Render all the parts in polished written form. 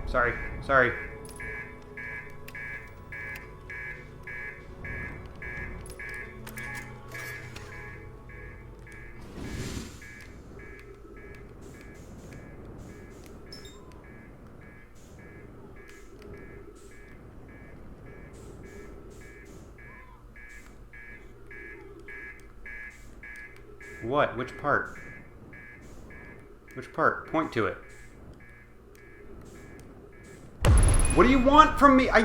Sorry. Sorry. What? Which part? Which part? Point to it. What do you want from me? I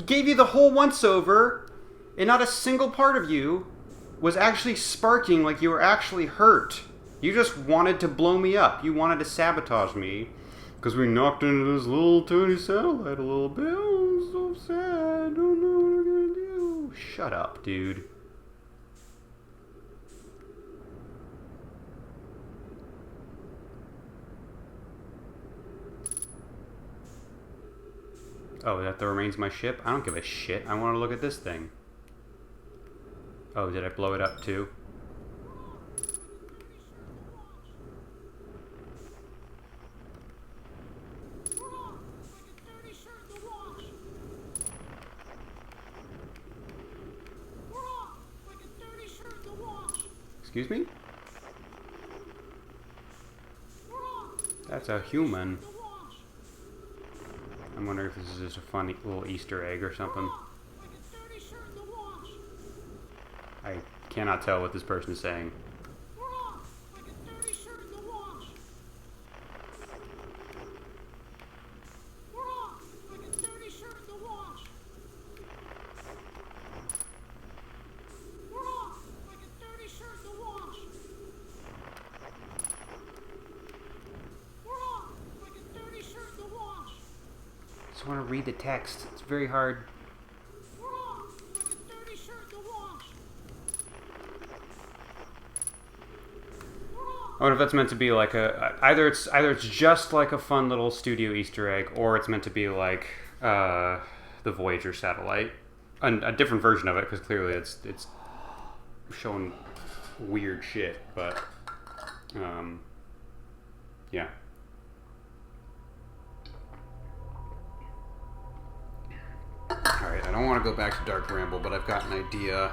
gave you the whole once-over, and not a single part of you was actually sparking like you were actually hurt. You just wanted to blow me up. You wanted to sabotage me because we knocked into this little tiny satellite a little bit. Oh, I'm so sad. I don't know what I'm going to do. Shut up, dude. Oh, that the remains of my ship? I don't give a shit. I want to look at this thing. Oh, did I blow it up too? Excuse me? That's a human. I'm wondering if this is just a funny little Easter egg or something. I cannot tell what this person is saying. I want to read the text. It's very hard. I wonder if that's meant to be like a either it's just like a fun little studio Easter egg, or it's meant to be like the Voyager satellite, a different version of it, because clearly it's showing weird shit. But yeah. Alright, I don't want to go back to Dark Ramble, but I've got an idea.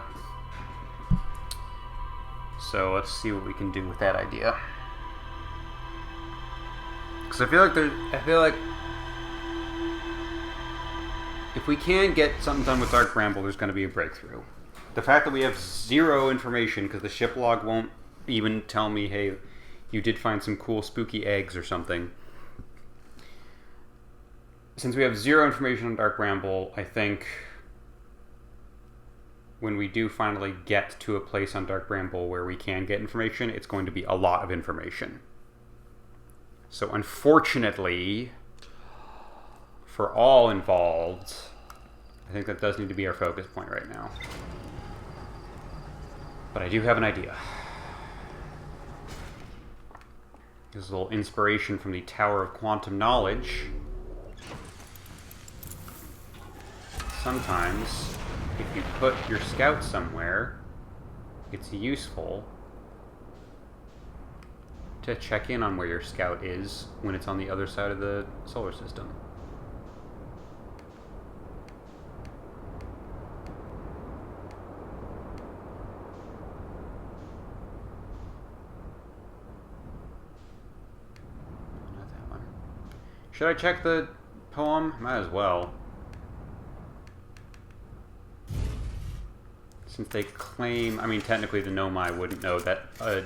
So let's see what we can do with that idea. Because I feel like if we can get something done with Dark Ramble, there's going to be a breakthrough. The fact that we have zero information, because the ship log won't even tell me, hey, you did find some cool spooky eggs or something. Since we have zero information on Dark Ramble, I think when we do finally get to a place on Dark Ramble where we can get information, it's going to be a lot of information. So unfortunately, for all involved, I think that does need to be our focus point right now. But I do have an idea. This is a little inspiration from the Tower of Quantum Knowledge. Sometimes, if you put your scout somewhere, it's useful to check in on where your scout is when it's on the other side of the solar system. Not that one. Should I check the poem? Might as well. Since they claim, I mean, technically the Nomai wouldn't know that a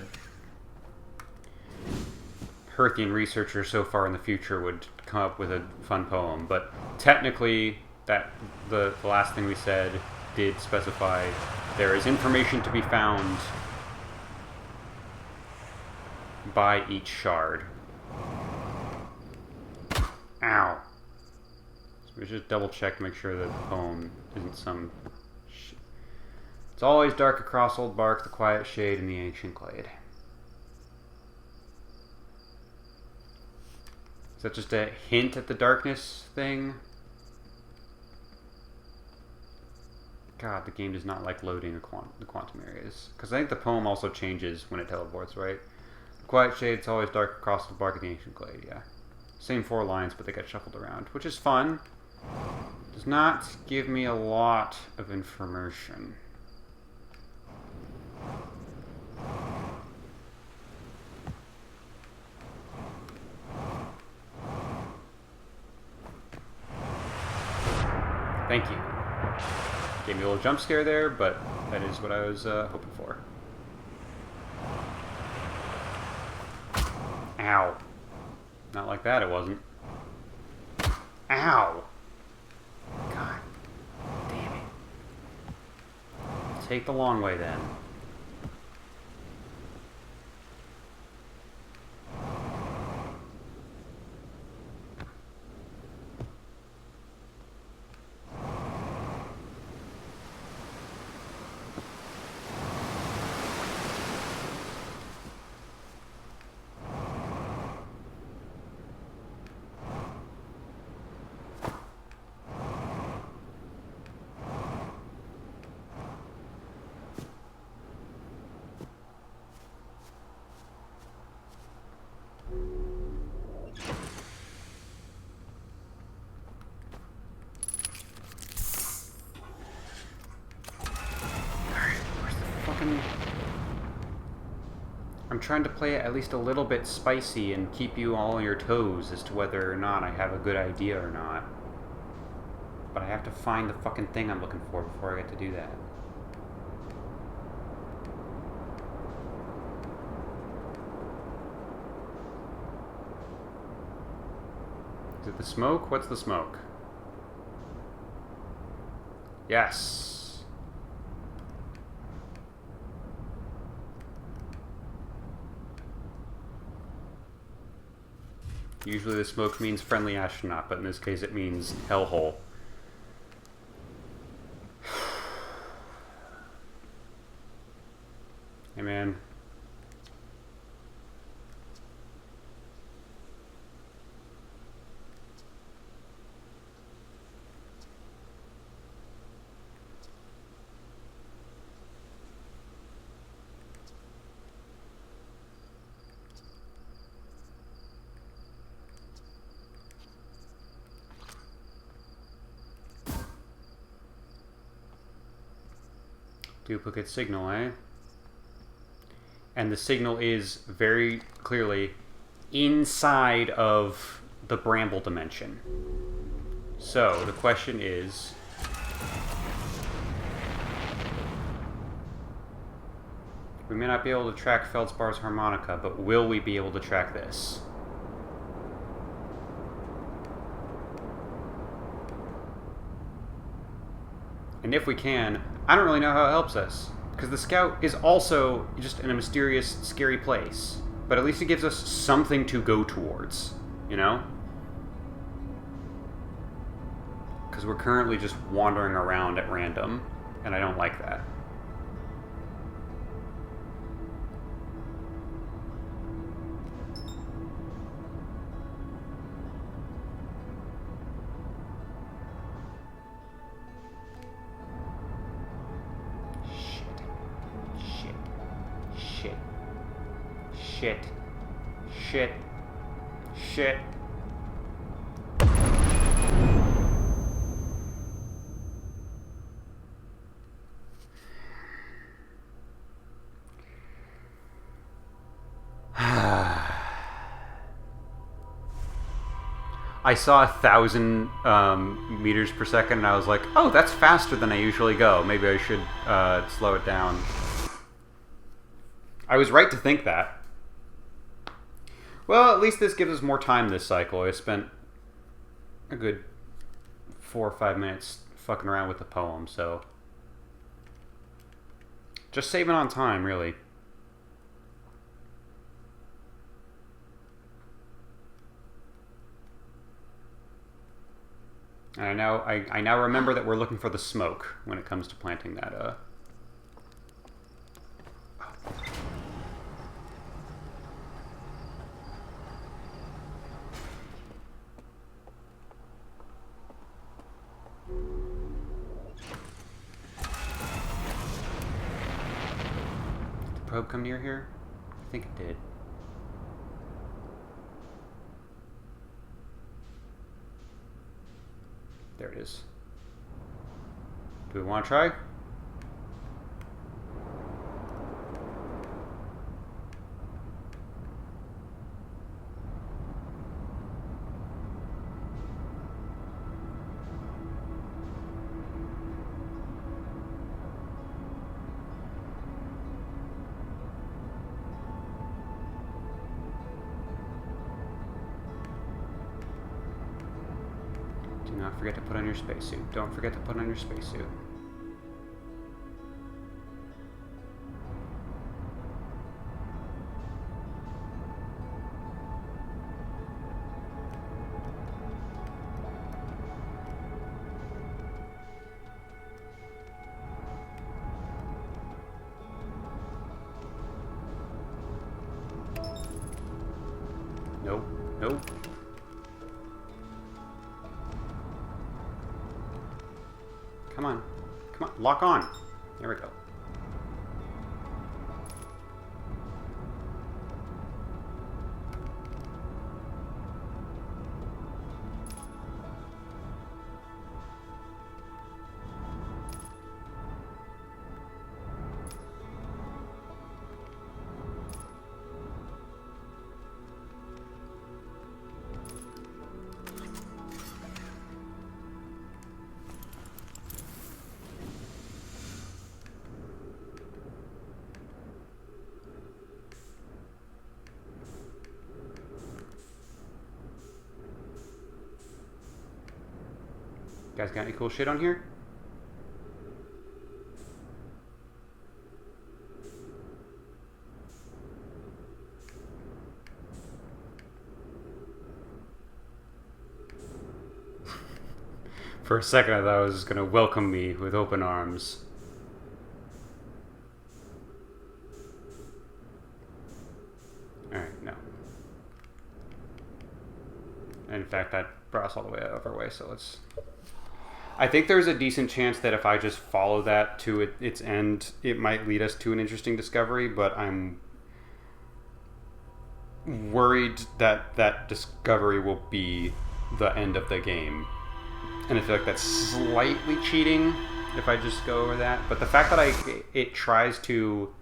Hearthian researcher so far in the future would come up with a fun poem, but technically that the last thing we said did specify there is information to be found by each shard. Ow. So we just double check to make sure that the poem isn't some... It's always dark across old bark, the quiet shade, and the ancient glade. Is that just a hint at the darkness thing? God, the game does not like loading the quantum areas. Because I think the poem also changes when it teleports, right? The quiet shade, it's always dark across the bark of the ancient glade, yeah. Same 4 lines, but they get shuffled around, which is fun. Does not give me a lot of information. Thank you. Gave me a little jump scare there, but that is what I was hoping for. Ow. Not like that, it wasn't. Ow! God damn it. Take the long way then. I'm trying to play it at least a little bit spicy and keep you all on your toes as to whether or not I have a good idea or not. But I have to find the fucking thing I'm looking for before I get to do that. Is it the smoke? What's the smoke? Yes. Usually the smoke means friendly astronaut, but in this case it means hellhole. Hey man. Duplicate signal, eh? And the signal is very clearly inside of the bramble dimension. So the question is, we may not be able to track Feldspar's harmonica, but will we be able to track this? And if we can, I don't really know how it helps us, because the scout is also just in a mysterious, scary place. But at least it gives us something to go towards, you know? Because we're currently just wandering around at random, and I don't like that. Shit. I saw 1,000 meters per second, and I was like, oh, that's faster than I usually go. Maybe I should slow it down. I was right to think that. Well, at least this gives us more time this cycle. I spent a good 4 or 5 minutes fucking around with the poem, so... just saving on time, really. And I now remember that we're looking for the smoke when it comes to planting that, probe come near here? I think it did. there it is. Do we want to try? Do not forget to put on your spacesuit. Don't forget to put on your spacesuit. Nope. Nope. Come on. Come on. Lock on. There we go. Guys got any cool shit on here? For a second I thought it was gonna welcome me with open arms. Alright, no. And in fact that brought us all the way out of our way, so let's... I think there's a decent chance that if I just follow that to its end, it might lead us to an interesting discovery, but I'm worried that that discovery will be the end of the game. And I feel like that's slightly cheating if I just go over that. But the fact that it tries to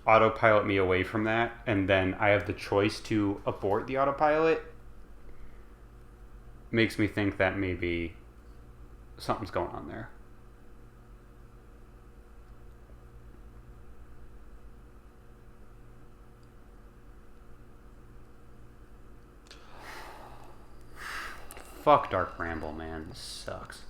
autopilot me away from that, and then I have the choice to abort the autopilot, makes me think that maybe something's going on there. Fuck Dark Bramble, man. This sucks.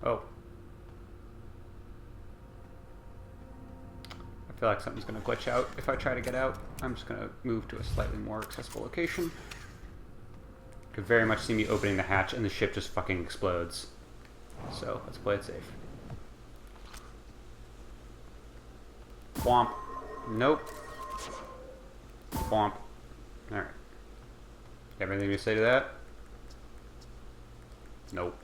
Oh. I feel like something's going to glitch out if I try to get out. I'm just going to move to a slightly more accessible location. Could very much see me opening the hatch and the ship just fucking explodes. So, let's play it safe. Womp. Nope. Womp. Alright. Have anything to say to that? Nope.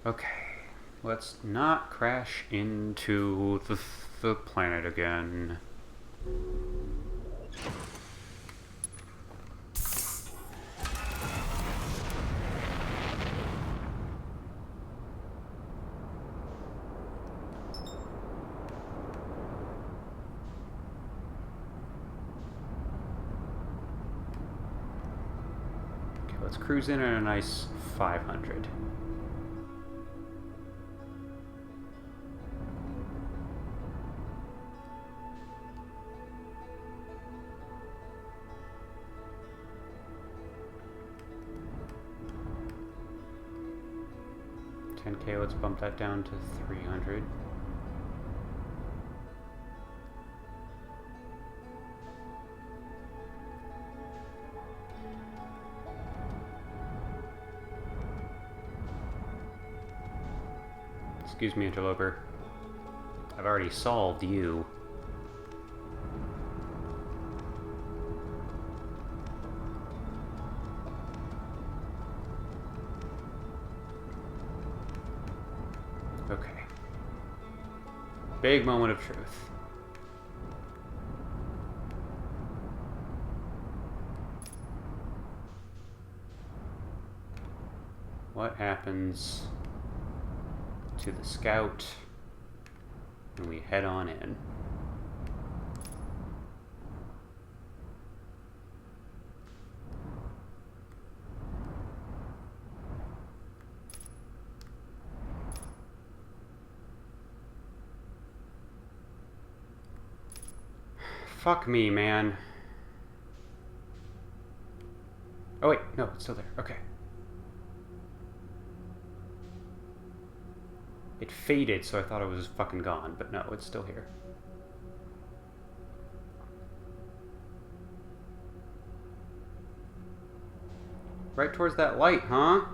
Okay, let's not crash into the planet again. Okay, let's cruise in at a nice 500. 10K, let's bump that down to 300. Excuse me, interloper. I've already solved you. Okay. Big moment of truth. What happens to the scout when we head on in? Fuck me, man. Oh wait, no, it's still there. Okay. It faded, so I thought it was fucking gone, but no, it's still here. Right towards that light, huh?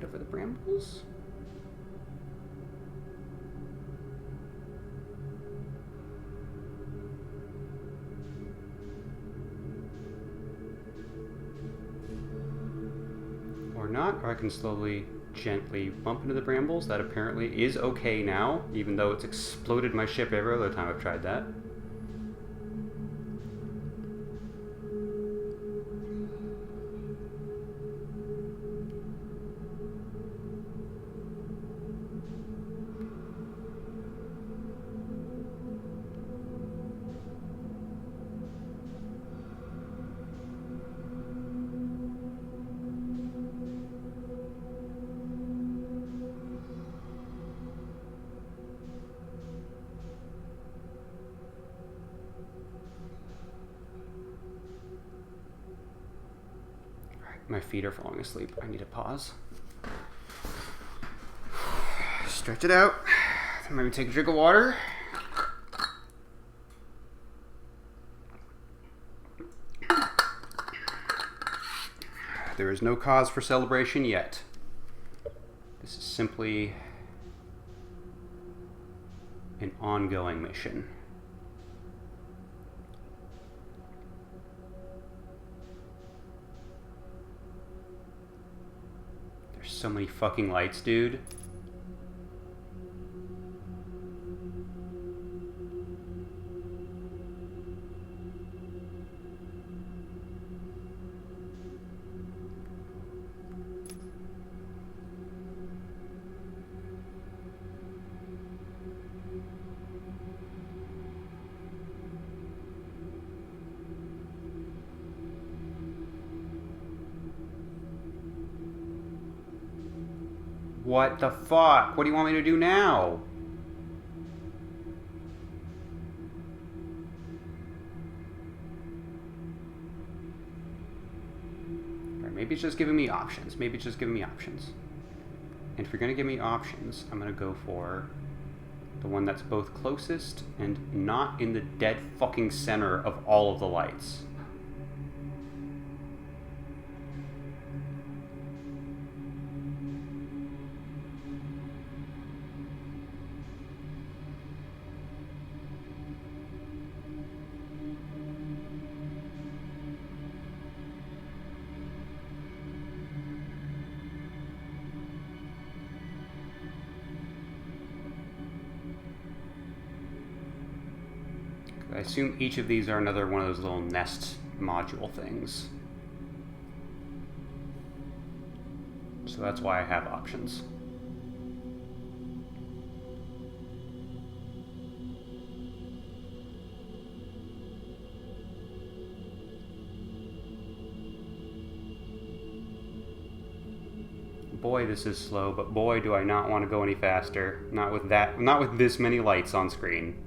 Over the brambles. Or not, or I can slowly, gently bump into the brambles. That apparently is okay now, even though it's exploded my ship every other time I've tried that. My feet are falling asleep. I need to pause. Stretch it out. Maybe take a drink of water. There is no cause for celebration yet. This is simply an ongoing mission. so many fucking lights, dude. What the fuck? What do you want me to do now? Or maybe it's just giving me options. Maybe it's just giving me options. And if you're going to give me options, I'm going to go for the one that's both closest and not in the dead fucking center of all of the lights. I assume each of these are another one of those little nest module things. So that's why I have options. Boy, this is slow, but boy, do I not want to go any faster. Not with this many lights on screen.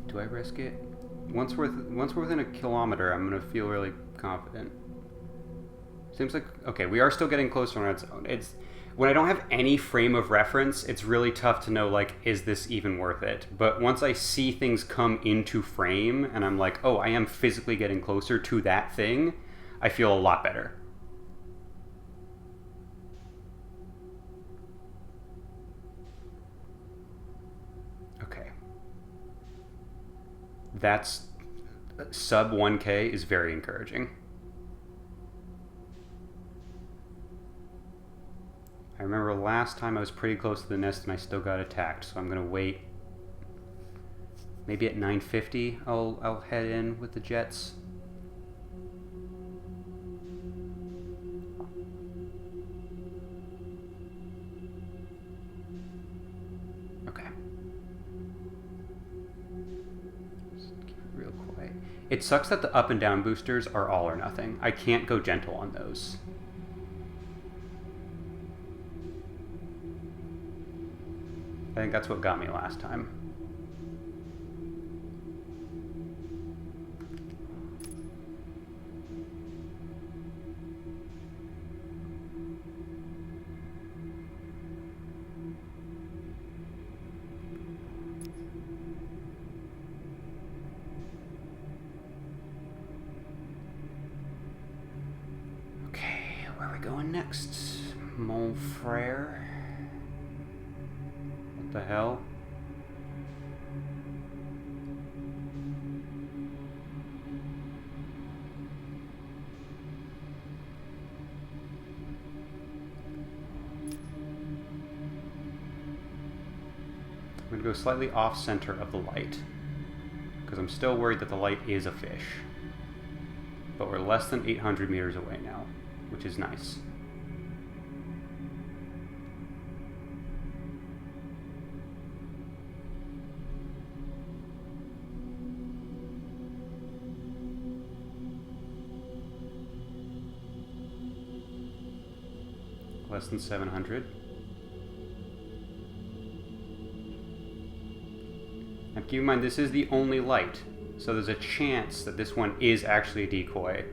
Do I risk it? Once we're within a kilometer, I'm gonna feel really confident. Seems like okay. We are still getting closer on its own. It's when I don't have any frame of reference, it's really tough to know like, is this even worth it? But once I see things come into frame, and I'm like, oh, I am physically getting closer to that thing, I feel a lot better. That's sub 1K is very encouraging. I remember last time I was pretty close to the nest and I still got attacked, so I'm gonna wait. Maybe at 950 I'll head in with the jets. It sucks that the up and down boosters are all or nothing. I can't go gentle on those. I think that's what got me last time. Next, Mon Frere. What the hell? I'm going to go slightly off center of the light because I'm still worried that the light is a fish. But we're less than 800 meters away now, which is nice. Less than 700. Now keep in mind, this is the only light, so there's a chance that this one is actually a decoy,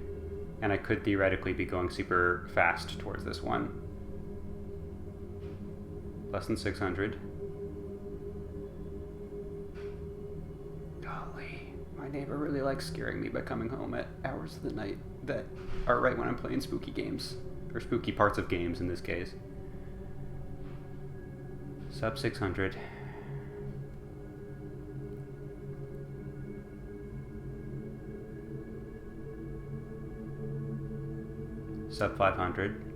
and I could theoretically be going super fast towards this one. Less than 600. Golly, my neighbor really likes scaring me by coming home at hours of the night that are right when I'm playing spooky games, or spooky parts of games in this case. Sub 600. Sub 500.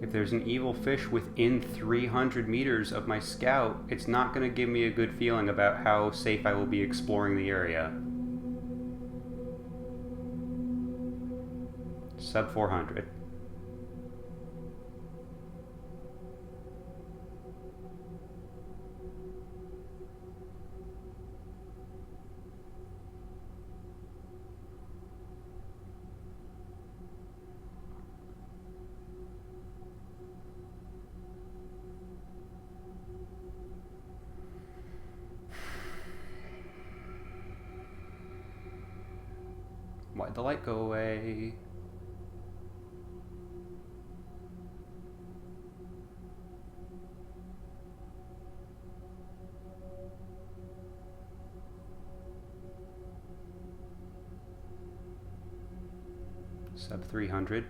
If there's an evil fish within 300 meters of my scout, it's not going to give me a good feeling about how safe I will be exploring the area. Sub 400. Why'd the light go away? Sub 300.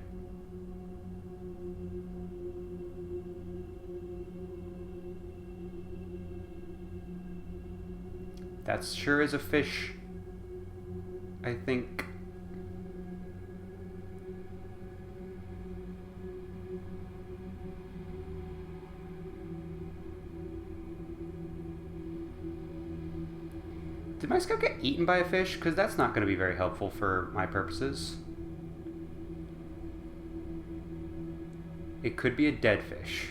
That sure is a fish, I think. Did my scout get eaten by a fish? Because that's not going to be very helpful for my purposes. It could be a dead fish.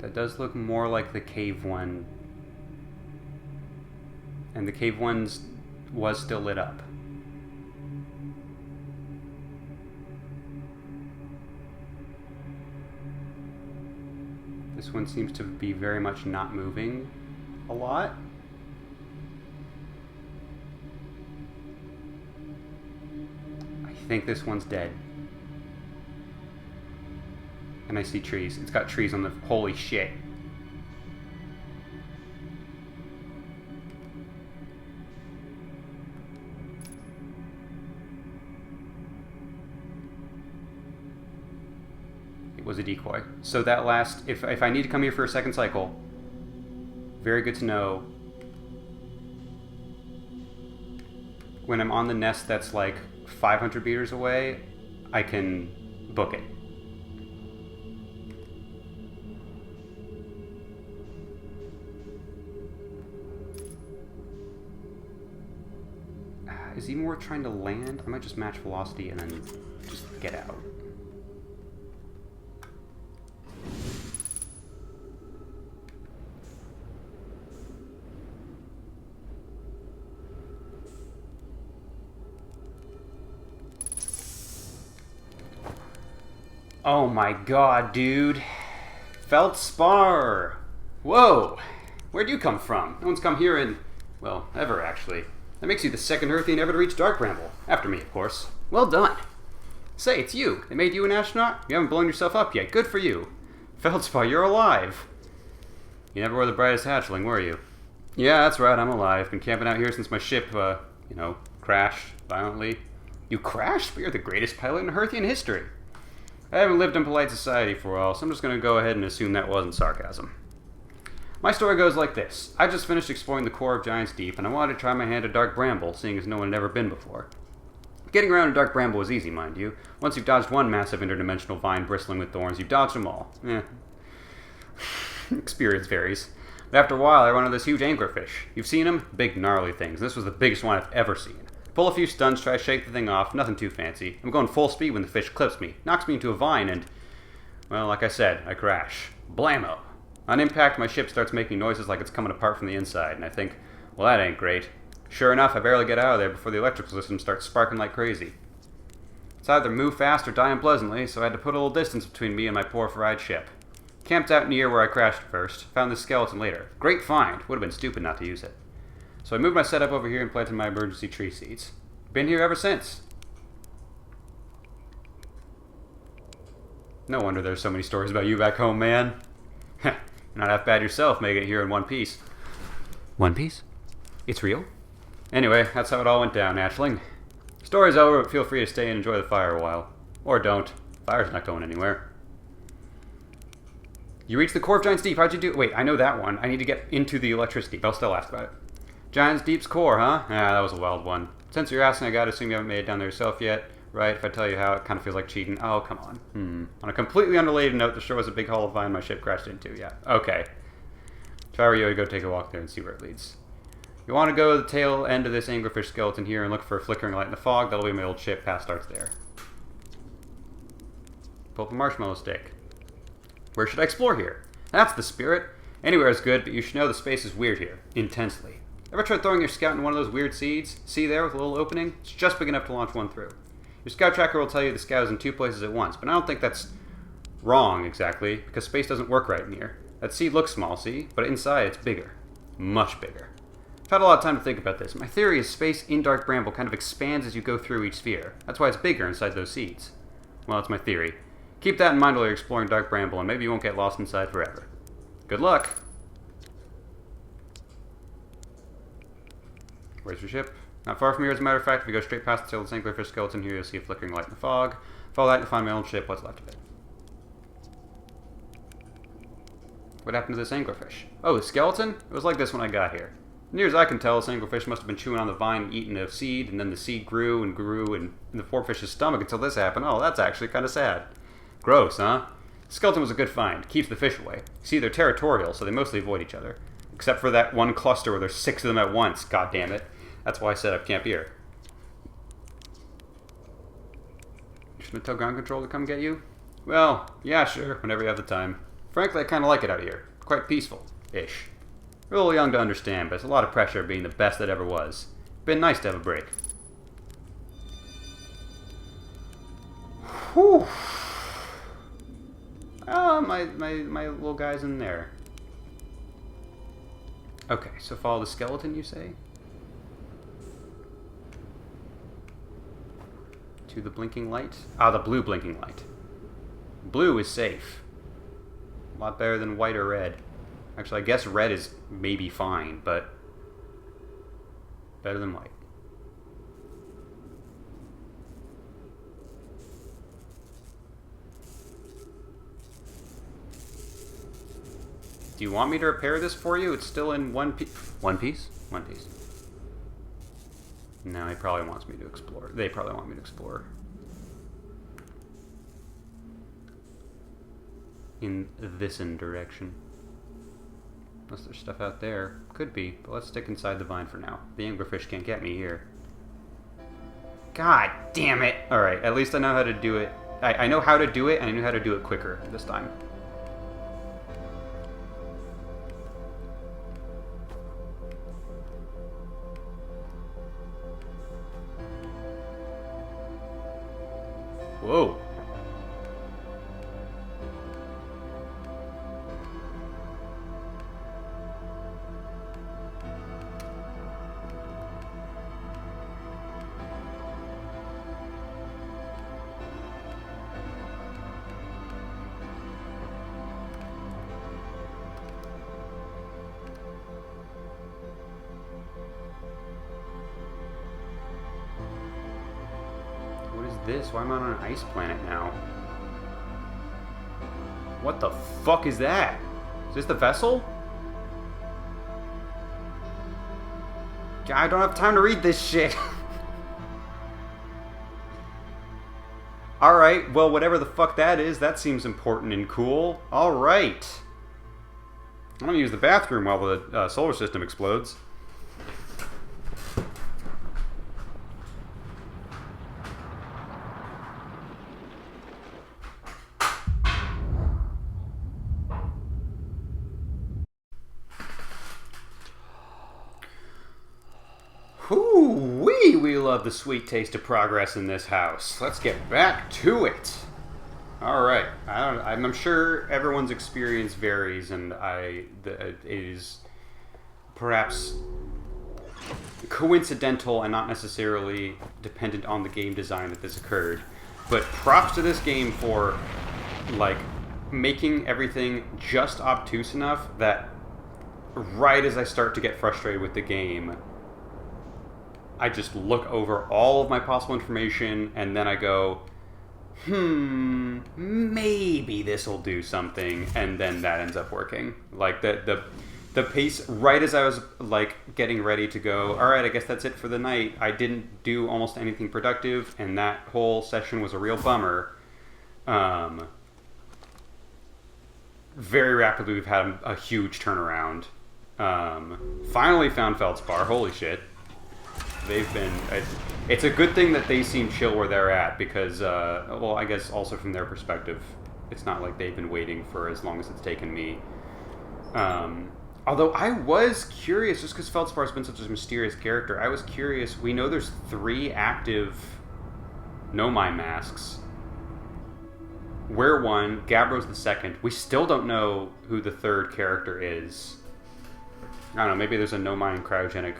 That does look more like the cave one. And the cave one's was still lit up. This one seems to be very much not moving a lot. I think this one's dead. And I see trees. It's got trees on the... Holy shit. It was a decoy. So that last... If I need to come here for a second cycle, very good to know. When I'm on the nest that's like 500 meters away, I can book it. Is he more trying to land? I might just match velocity and then just get out. Oh my god, dude. Feldspar! Whoa! Where'd you come from? No one's come here in... well, ever, actually. That makes you the second Hearthian ever to reach Dark Bramble. After me, of course. Well done. Say, it's you. They made you an astronaut? You haven't blown yourself up yet. Good for you. Feldspar, you're alive. You never were the brightest hatchling, were you? Yeah, that's right, I'm alive. Been camping out here since my ship, crashed violently. You crashed? But you're the greatest pilot in Hearthian history. I haven't lived in polite society for a while, so I'm just going to go ahead and assume that wasn't sarcasm. My story goes like this. I just finished exploring the core of Giant's Deep, and I wanted to try my hand at Dark Bramble, seeing as no one had ever been before. Getting around in Dark Bramble is easy, mind you. Once you've dodged one massive interdimensional vine bristling with thorns, you've dodged them all. Experience varies. But after a while, I run into this huge anglerfish. You've seen them? Big, gnarly things. This was the biggest one I've ever seen. Pull a few stunts, try to shake the thing off, nothing too fancy. I'm going full speed when the fish clips me, knocks me into a vine, and, well, like I said, I crash. Blammo! On impact, my ship starts making noises like it's coming apart from the inside, and I think, well, that ain't great. Sure enough, I barely get out of there before the electrical system starts sparking like crazy. It's either move fast or die unpleasantly, so I had to put a little distance between me and my poor fried ship. Camped out near where I crashed first, found this skeleton later. Great find, would have been stupid not to use it. So I moved my setup over here and planted my emergency tree seeds. Been here ever since. No wonder there's so many stories about you back home, man. You're not half bad yourself making it here in one piece. One Piece? It's real? Anyway, that's how it all went down, Hatchling. Story's over, but feel free to stay and enjoy the fire a while. Or don't. Fire's not going anywhere. You reached the core of Giant's Deep. How'd you do? Wait, I know that one. I need to get into the electricity, but I'll still ask about it. Giant's Deep's core, huh? Ah, that was a wild one. Since you're asking, I gotta assume you haven't made it down there yourself yet, right? If I tell you how, it kind of feels like cheating. Oh, come on. On a completely unrelated note, the shore was a big hole of vine my ship crashed into. Yeah, okay. If I were you, I'd go take a walk there and see where it leads. You want to go to the tail end of this anglerfish skeleton here and look for a flickering light in the fog. That'll be my old ship. Path starts there. Pull up a marshmallow stick. Where should I explore here? That's the spirit. Anywhere is good, but you should know the space is weird here. Intensely. Ever tried throwing your scout in one of those weird seeds? See there with a little opening? It's just big enough to launch one through. Your scout tracker will tell you the scout is in two places at once, but I don't think that's wrong exactly, because space doesn't work right in here. That seed looks small, see? But inside it's bigger. Much bigger. I've had a lot of time to think about this. My theory is space in Dark Bramble kind of expands as you go through each sphere. That's why it's bigger inside those seeds. Well, that's my theory. Keep that in mind while you're exploring Dark Bramble, and maybe you won't get lost inside forever. Good luck! Where's your ship? Not far from here, as a matter of fact. If you go straight past the tail of the Anglerfish skeleton here, you'll see a flickering light in the fog. Follow that to find my old ship, what's left of it. What happened to this anglerfish? Oh, the skeleton? It was like this when I got here. Near as I can tell, this anglerfish must have been chewing on the vine and eating a seed, and then the seed grew and grew in the poor fish's stomach until this happened. Oh, that's actually kind of sad. Gross, huh? The skeleton was a good find. Keeps the fish away. See, they're territorial, so they mostly avoid each other. Except for that one cluster where there's 6 of them at once. God damn it. That's why I set up camp here. You shouldn't tell ground control to come get you? Well, yeah, sure, whenever you have the time. Frankly, I kind of like it out here. Quite peaceful-ish. A little young to understand, but it's a lot of pressure being the best that ever was. Been nice to have a break. Whew. Oh, my little guy's in there. Okay, so follow the skeleton, you say? To the blinking light? Ah, the blue blinking light. Blue is safe. A lot better than white or red. Actually, I guess red is maybe fine, but better than white. Do you want me to repair this for you? It's still in one piece. One piece? One piece. No, he probably wants me to explore. They probably want me to explore. In this direction. Unless there's stuff out there. Could be, but let's stick inside the vine for now. The anglerfish can't get me here. God damn it! Alright, at least I know how to do it. I know how to do it, and I knew how to do it quicker this time. Whoa. This? Why am I on an ice planet now? What the fuck is that? Is this the vessel? I don't have time to read this shit. Alright, well, whatever the fuck that is, that seems important and cool. Alright. I'm gonna use the bathroom while the solar system explodes. Whoo-wee! We love the sweet taste of progress in this house. Let's get back to it. All right. I'm sure everyone's experience varies, and it is perhaps coincidental and not necessarily dependent on the game design that this occurred. But props to this game for like making everything just obtuse enough that right as I start to get frustrated with the game, I just look over all of my possible information and then I go, maybe this will do something, and then that ends up working. Like the pace, right as I was like getting ready to go, all right, I guess that's it for the night, I didn't do almost anything productive, and that whole session was a real bummer. Very rapidly we've had a huge turnaround. Finally found Feldspar, holy shit. They've been... It's a good thing that they seem chill where they're at because, well, I guess also from their perspective, it's not like they've been waiting for as long as it's taken me. Although I was curious, just because Feldspar's been such a mysterious character, I was curious. We know there's 3 active Nomai masks. We're one, Gabbro's the second. We still don't know who the 3rd character is. I don't know, maybe there's a Nomai and cryogenic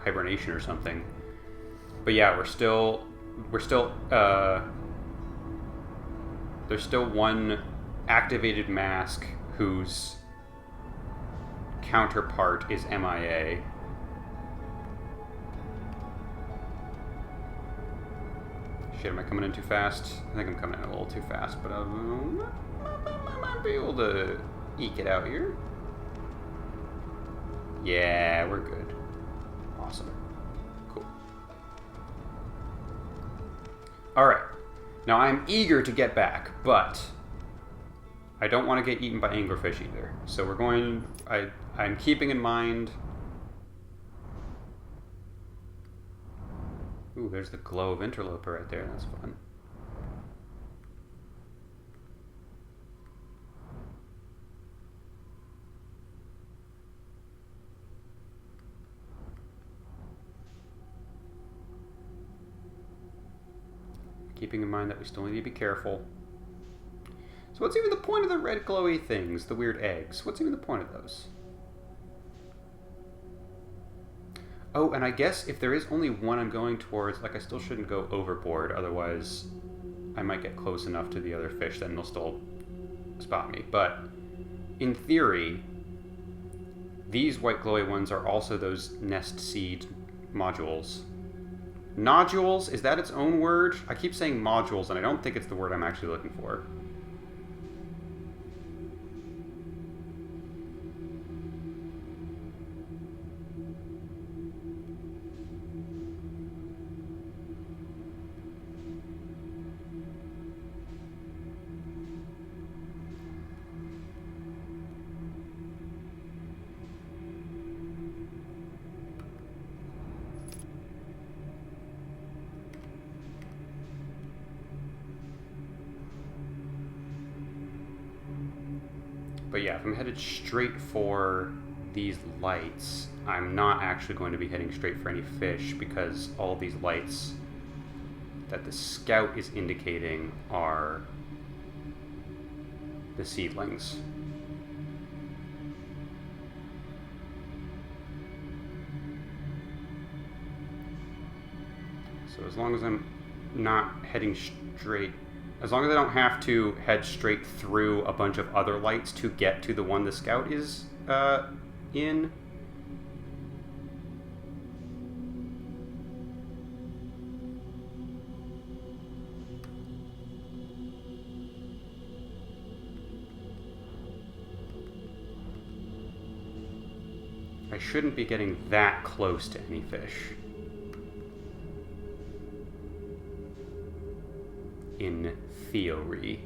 hibernation or something. But yeah, there's still one activated mask whose counterpart is MIA. Shit, am I coming in too fast? I think I'm coming in a little too fast, but I might be able to eke it out here. Yeah, we're good. Awesome. Cool. Alright. Now I'm eager to get back, but I don't want to get eaten by anglerfish either. So we're going... I'm keeping in mind... Ooh, there's the glow of interloper right there. That's fun. Keeping in mind that we still need to be careful. So what's even the point of the red glowy things, the weird eggs? What's even the point of those? Oh, and I guess if there is only one I'm going towards, like I still shouldn't go overboard, otherwise I might get close enough to the other fish that they'll still spot me. But in theory, these white glowy ones are also those nest seed modules. Nodules, is that its own word? I keep saying modules, and I don't think it's the word I'm actually looking for. But yeah, if I'm headed straight for these lights, I'm not actually going to be heading straight for any fish because all of these lights that the scout is indicating are the seedlings. So as long as I'm not heading straight, as long as I don't have to head straight through a bunch of other lights to get to the one the scout is in. I shouldn't be getting that close to any fish. In theory.